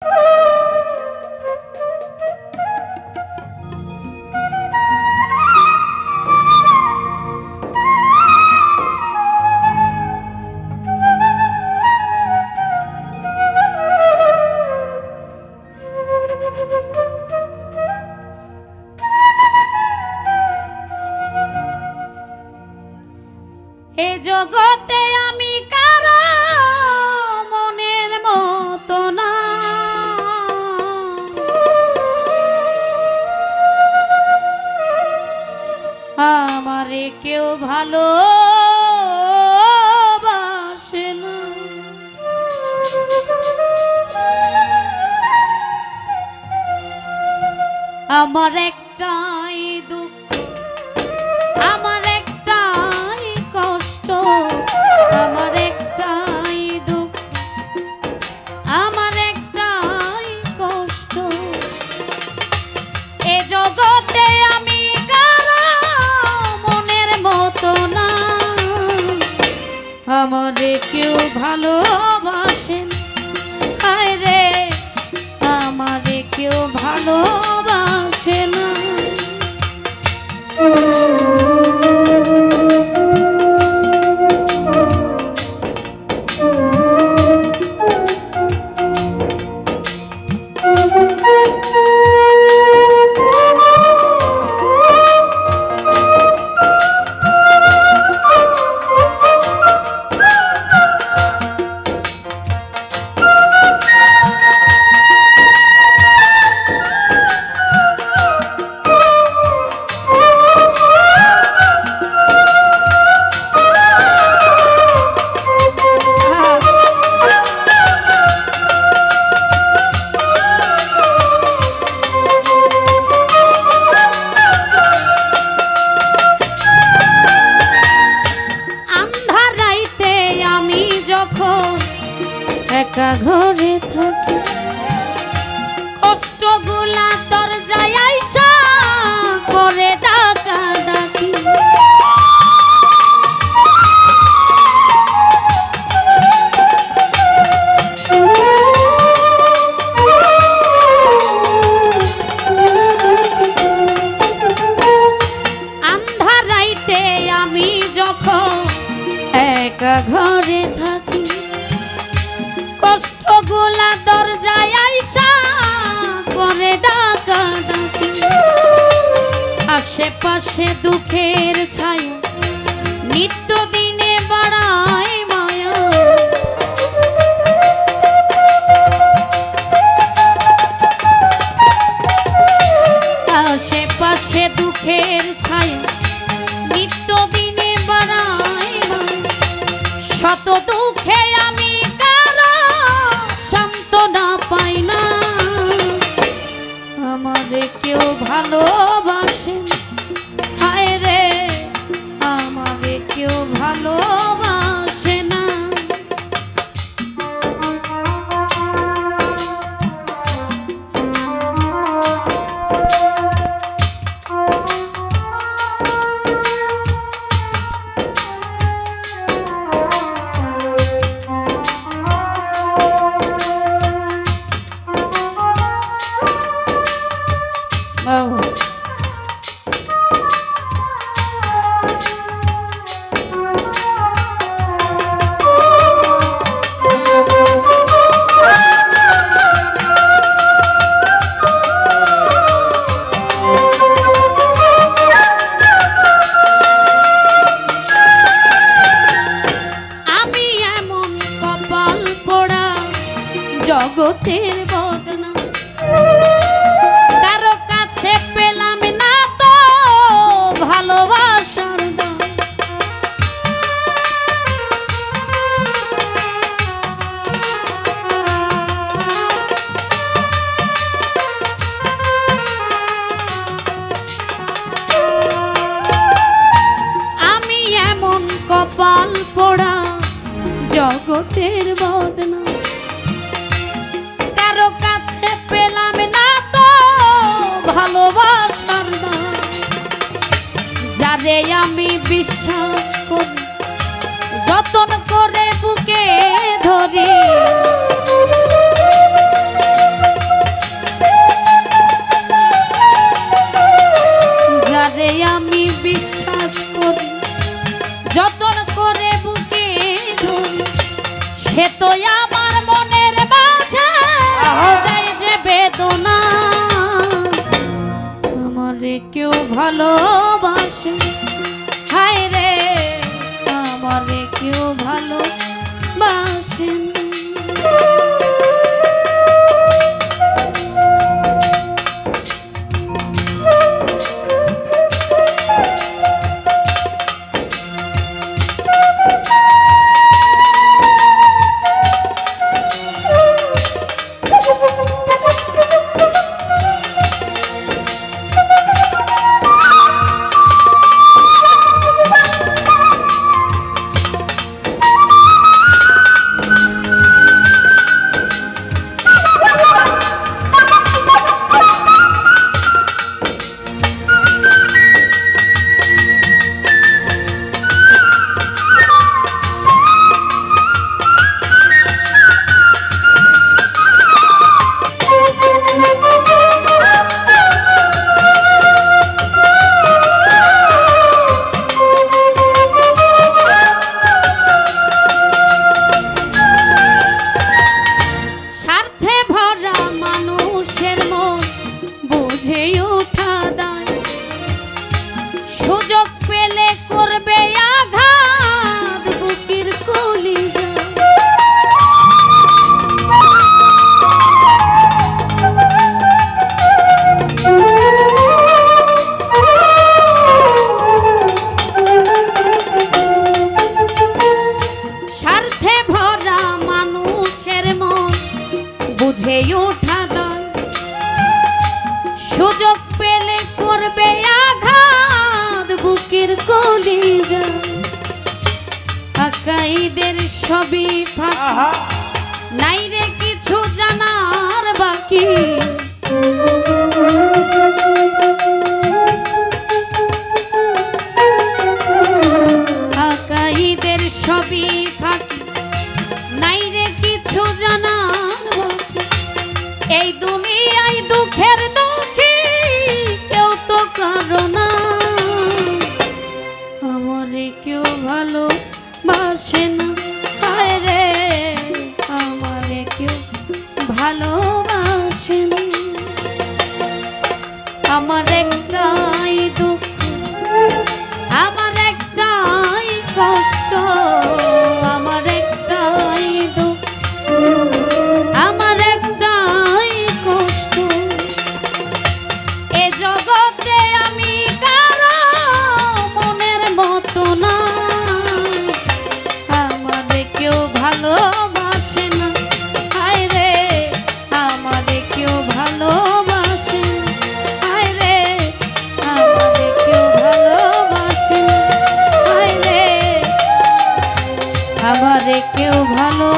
এ জগতে আমি কারো মনের মতো না, আমারে কেউ ভালোবাসে না। আমার একটাই দুঃখ, আমার একটাই কষ্ট, আমার একটাই দুঃখ, আমার একটাই কষ্ট। এ জগতে আমি কারো মনের মতো না, আমারে কেউ ভালোবাসেন, হায় রে আমারে কেউ ভালোবাসে না। একা ঘরে থাকি কষ্টগুলা তোর যায় আইসা করে ডাকা ডাকি, আন্ধারাইতে আমি যখন একা ঘরে থাকি কষ্টগুলা দরজায় আইসা করে ডাকা ডাকি, আশেপাশে দুঃখের ছায়া নিত্য দিনে বাড়ায় মায়া, আশেপাশে দুঃখের ছায়া নিত্য দিনে বাড়ায় মায়া, শত দুঃখে আমি সান্ত্বনা পাই না, আমারে কেউ ভালোবাসে, হায় রে আমারে কেউ ভালোবাসে না। জগতের বদনা কারো কাছে পেলাম না তো ভালোবাসার দাম, আমি এমন কপাল পোড়া জগতের বদনা কাছে পেলাম না তো ভালোবাসার দাম, যারে আমি বিশ্বাস করি যতন করে বুকে ধরি, ভালোবাসে, হায় রে আমারে কেউ ভালোবাসে। সুযোগ পেলে করবে আঘাত বুকের কলিজা। আকাইদের সবই ফাঁকি, নাই রে কিছু জানার বাকি। আকাইদের সবই ফাঁকি, নাই রে কিছু জানার বাকি। এই দুনিয়ায় দুঃখের দুঃখী কেউ তো কারো না, আমারে কেউ ভালোবাসে না, হায় রে আমারে কেউ ভালোবাসে না। আমার একটাই দুঃখ, আমার একটাই কষ্ট, আমার একটাই দুঃখ, আমার একটাই কষ্ট। এ জগতে আমি কারো মনের মতো না, আমারে কেউ ভালোবাসে না, হায় রে আমারে কেউ ভালোবাসে না, হায় রে আমারে কেউ ভালোবাসে না, হায় রে আমারে কেউ ভালো